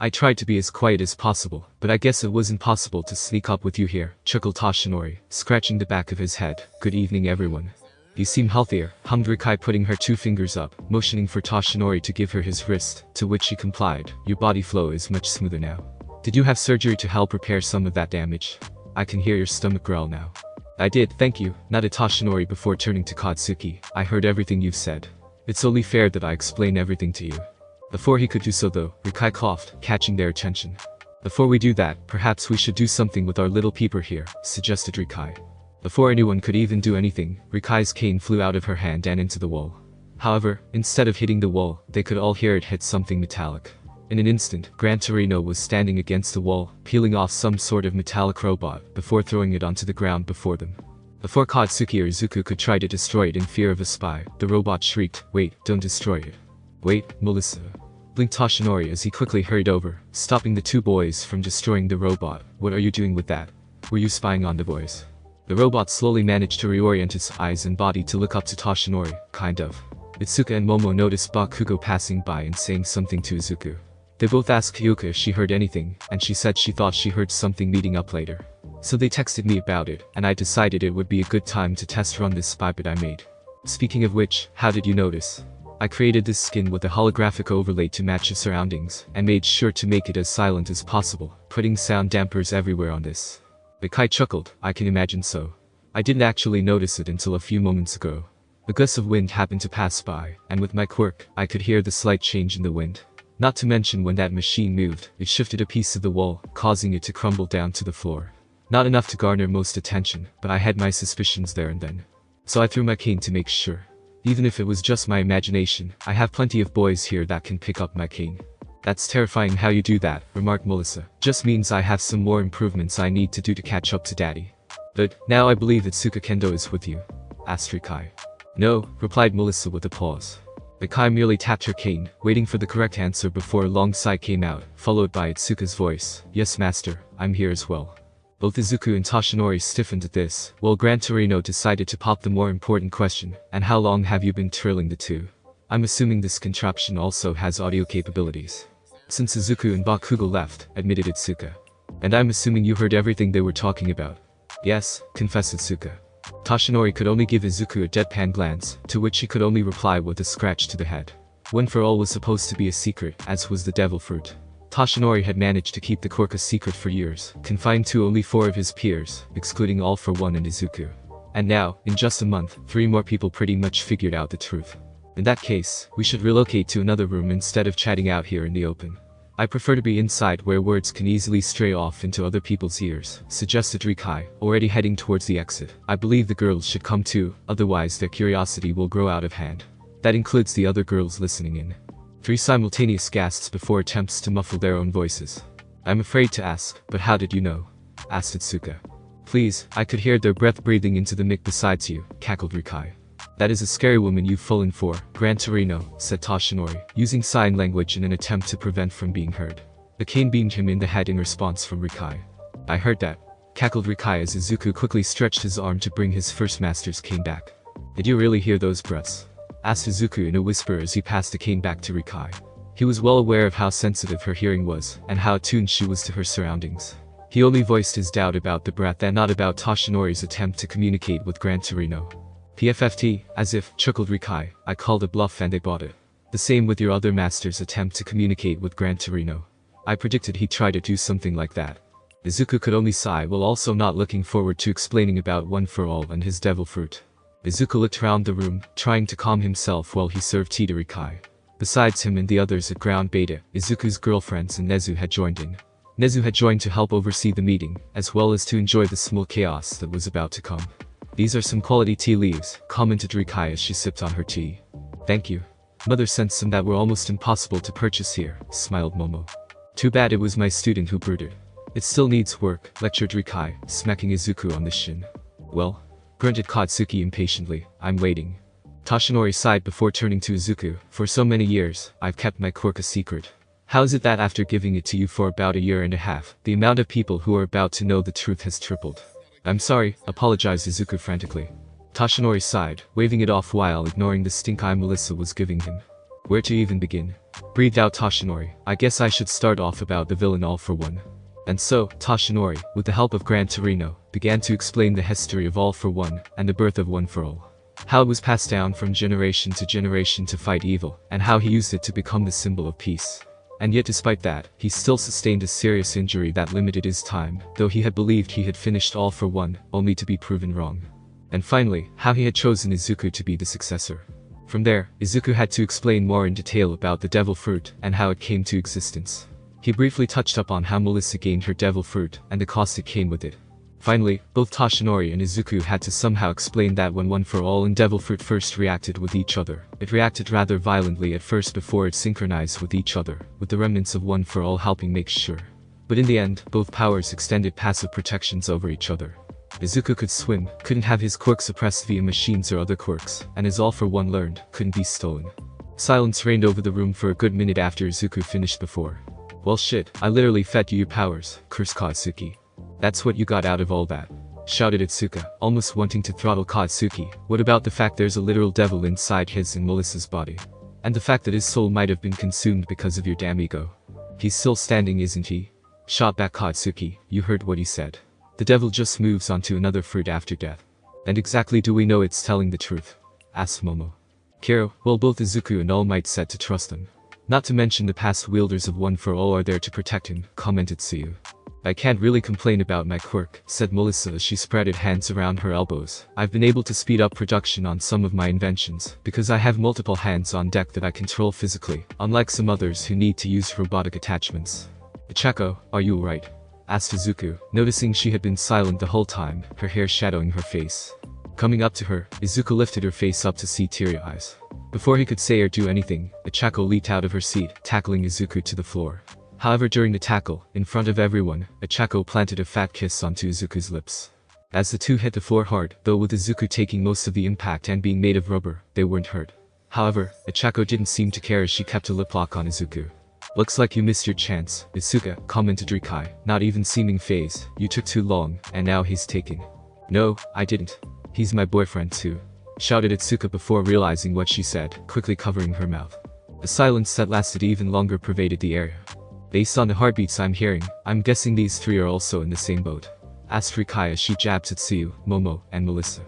I tried to be as quiet as possible, but I guess it was impossible to sneak up with you here, chuckled Toshinori, scratching the back of his head. Good evening everyone. You seem healthier, hummed Rikai, putting her 2 fingers up, motioning for Toshinori to give her his wrist, to which she complied. Your body flow is much smoother now. Did you have surgery to help repair some of that damage? I can hear your stomach growl now. I did, thank you, nodded Toshinori before turning to Katsuki. I heard everything you've said. It's only fair that I explain everything to you. Before he could do so though, Rikai coughed, catching their attention. Before we do that, perhaps we should do something with our little peeper here, suggested Rikai. Before anyone could even do anything, Rikai's cane flew out of her hand and into the wall. However, instead of hitting the wall, they could all hear it hit something metallic. In an instant, Gran Torino was standing against the wall, peeling off some sort of metallic robot, before throwing it onto the ground before them. Before Katsuki or Izuku could try to destroy it in fear of a spy, the robot shrieked, "Wait, don't destroy it." "Wait, Melissa," blinked Toshinori as he quickly hurried over, stopping the 2 boys from destroying the robot. "What are you doing with that? Were you spying on the boys?" The robot slowly managed to reorient its eyes and body to look up to Toshinori, kind of. Itsuka and Momo noticed Bakugo passing by and saying something to Izuku. They both asked Hyuka if she heard anything, and she said she thought she heard something meeting up later. So they texted me about it, and I decided it would be a good time to test run this spy bit I made. Speaking of which, how did you notice? I created this skin with a holographic overlay to match the surroundings, and made sure to make it as silent as possible, putting sound dampers everywhere on this. Rikai chuckled. I can imagine so. I didn't actually notice it until a few moments ago. A gust of wind happened to pass by, and with my quirk, I could hear the slight change in the wind. Not to mention when that machine moved, it shifted a piece of the wall, causing it to crumble down to the floor. Not enough to garner most attention, but I had my suspicions there and then. So I threw my cane to make sure. Even if it was just my imagination, I have plenty of boys here that can pick up my cane. That's terrifying how you do that, remarked Melissa. Just means I have some more improvements I need to do to catch up to daddy. But, now I believe that Tsuka Kendo is with you? Asked Rikai. No, replied Melissa with a pause. Rikai merely tapped her cane, waiting for the correct answer before a long sigh came out, followed by Itsuka's voice. Yes master, I'm here as well. Both Izuku and Toshinori stiffened at this, while Gran Torino decided to pop the more important question, and how long have you been twirling the 2? I'm assuming this contraption also has audio capabilities. Since Izuku and Bakugo left, admitted Itsuka. And I'm assuming you heard everything they were talking about. Yes, confessed Itsuka. Toshinori could only give Izuku a deadpan glance, to which he could only reply with a scratch to the head. One for all was supposed to be a secret, as was the devil fruit. Toshinori had managed to keep the quirk a secret for years, confined to only 4 of his peers, excluding All for One and Izuku. And now, in just a month, 3 more people pretty much figured out the truth. In that case, we should relocate to another room instead of chatting out here in the open. I prefer to be inside where words can easily stray off into other people's ears, suggested Rikai, already heading towards the exit. I believe the girls should come too, otherwise their curiosity will grow out of hand. That includes the other girls listening in. 3 simultaneous gasps before attempts to muffle their own voices. I'm afraid to ask, but how did you know? Asked Itsuka. Please, I could hear their breath breathing into the mic besides you, cackled Rikai. That is a scary woman you've fallen for, Gran Torino, said Toshinori, using sign language in an attempt to prevent from being heard. The cane beamed him in the head in response from Rikai. I heard that, cackled Rikai as Izuku quickly stretched his arm to bring his first master's cane back. Did you really hear those breaths? Asked Izuku in a whisper as he passed the cane back to Rikai. He was well aware of how sensitive her hearing was, and how attuned she was to her surroundings. He only voiced his doubt about the breath and not about Toshinori's attempt to communicate with Gran Torino. PFFT, as if, chuckled Rikai, I called a bluff and they bought it. The same with your other master's attempt to communicate with Gran Torino. I predicted he'd try to do something like that. Izuku could only sigh while also not looking forward to explaining about One for All and his devil fruit. Izuku looked around the room, trying to calm himself while he served tea to Rikai. Besides him and the others at Ground Beta, Izuku's girlfriends and Nezu had joined in. Nezu had joined to help oversee the meeting, as well as to enjoy the small chaos that was about to come. These are some quality tea leaves, commented Rikai as she sipped on her tea. Thank you. Mother sent some that were almost impossible to purchase here, smiled Momo. Too bad it was my student who brewed it. It still needs work, lectured Rikai, smacking Izuku on the shin. Well, grunted Katsuki impatiently, I'm waiting. Toshinori sighed before turning to Izuku. For so many years, I've kept my quirk a secret. How is it that after giving it to you for about a year and a half, the amount of people who are about to know the truth has tripled? I'm sorry, apologized Izuku frantically. Toshinori sighed, waving it off while ignoring the stink eye Melissa was giving him. Where to even begin? Breathed out Toshinori. I guess I should start off about the villain All For One. And so, Toshinori, with the help of Gran Torino, began to explain the history of All For One, and the birth of One For All. How it was passed down from generation to fight evil, and how he used it to become the symbol of peace. And yet despite that, he still sustained a serious injury that limited his time, though he had believed he had finished All For One, only to be proven wrong. And finally, how he had chosen Izuku to be the successor. From there, Izuku had to explain more in detail about the devil fruit, and how it came to existence. He briefly touched upon how Melissa gained her devil fruit, and the cost it came with it. Finally, both Toshinori and Izuku had to somehow explain that when One For All and devil fruit first reacted with each other, it reacted rather violently at first before it synchronized with each other, with the remnants of One For All helping make sure. But in the end, both powers extended passive protections over each other. Izuku could swim, couldn't have his quirk suppressed via machines or other quirks, and his All For One learned, couldn't be stolen. Silence reigned over the room for a good minute after Izuku finished before. Well shit, I literally fed you your powers, cursed Katsuki. That's what you got out of all that? Shouted Itsuka, almost wanting to throttle Katsuki. What about the fact there's a literal devil inside his and Melissa's body? And the fact that his soul might have been consumed because of your damn ego. He's still standing, isn't he? Shot back Katsuki, you heard what he said. The devil just moves on to another fruit after death. And exactly do we know it's telling the truth? Asked Momo. Kiro, well both Izuku and All Might said to trust him. Not to mention the past wielders of One For All are there to protect him, commented Tsuyu. I can't really complain about my quirk, said Melissa as she spreaded hands around her elbows. I've been able to speed up production on some of my inventions, because I have multiple hands on deck that I control physically, unlike some others who need to use robotic attachments. Ichako, are you alright? Asked Izuku, noticing she had been silent the whole time, her hair shadowing her face. Coming up to her, Izuku lifted her face up to see teary eyes. Before he could say or do anything, Ichako leaped out of her seat, tackling Izuku to the floor. However, during the tackle, in front of everyone, Ichako planted a fat kiss onto Izuku's lips. As the two hit the floor hard, though with Izuku taking most of the impact and being made of rubber, they weren't hurt. However, Ichako didn't seem to care as she kept a lip lock on Izuku. Looks like you missed your chance, Itsuka, commented Rikai, not even seeming fazed. You took too long, and now he's taking. No, I didn't. He's my boyfriend too. Shouted Itsuka before realizing what she said, quickly covering her mouth. A silence that lasted even longer pervaded the area. Based on the heartbeats I'm hearing, I'm guessing these three are also in the same boat. Asked Rikai as she jabbed at Tsuyu, Momo, and Melissa.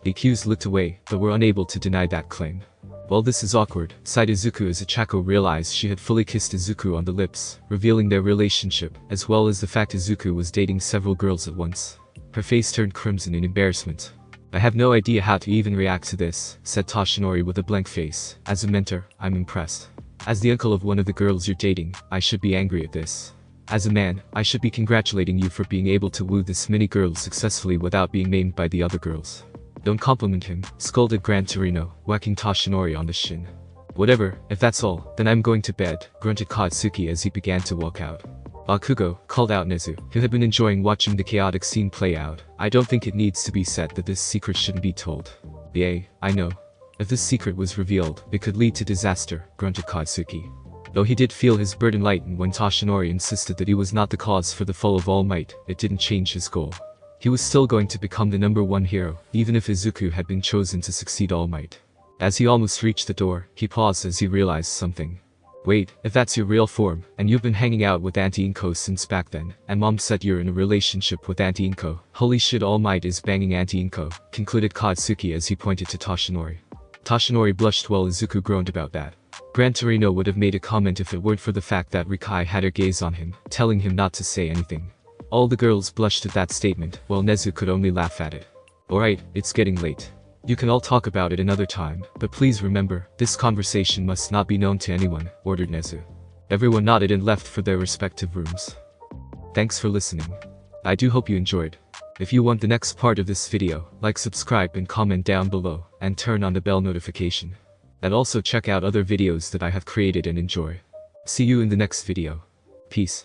The accused looked away, but were unable to deny that claim. Well, this is awkward, sighed Izuku as Ichako realized she had fully kissed Izuku on the lips, revealing their relationship, as well as the fact Izuku was dating several girls at once. Her face turned crimson in embarrassment. I have no idea how to even react to this, said Toshinori with a blank face. As a mentor, I'm impressed. As the uncle of one of the girls you're dating, I should be angry at this. As a man, I should be congratulating you for being able to woo this many girls successfully without being named by the other girls. Don't compliment him, scolded Gran Torino, whacking Toshinori on the shin. Whatever, if that's all, then I'm going to bed, grunted Katsuki as he began to walk out. Bakugo, called out Nezu, who had been enjoying watching the chaotic scene play out. I don't think it needs to be said that this secret shouldn't be told. Yay, I know. If this secret was revealed, it could lead to disaster, grunted Katsuki. Though he did feel his burden lighten when Toshinori insisted that he was not the cause for the fall of All Might, it didn't change his goal. He was still going to become the #1 hero, even if Izuku had been chosen to succeed All Might. As he almost reached the door, he paused as he realized something. Wait, if that's your real form, and you've been hanging out with Auntie Inko since back then, and Mom said you're in a relationship with Auntie Inko, holy shit, All Might is banging Auntie Inko, concluded Katsuki as he pointed to Toshinori. Toshinori blushed while Izuku groaned about that. Gran Torino would have made a comment if it weren't for the fact that Rikai had her gaze on him, telling him not to say anything. All the girls blushed at that statement, while Nezu could only laugh at it. Alright, it's getting late. You can all talk about it another time, but please remember, this conversation must not be known to anyone, ordered Nezu. Everyone nodded and left for their respective rooms. Thanks for listening. I do hope you enjoyed. If you want the next part of this video, like, subscribe and comment down below, and turn on the bell notification. And also check out other videos that I have created and enjoy. See you in the next video. Peace.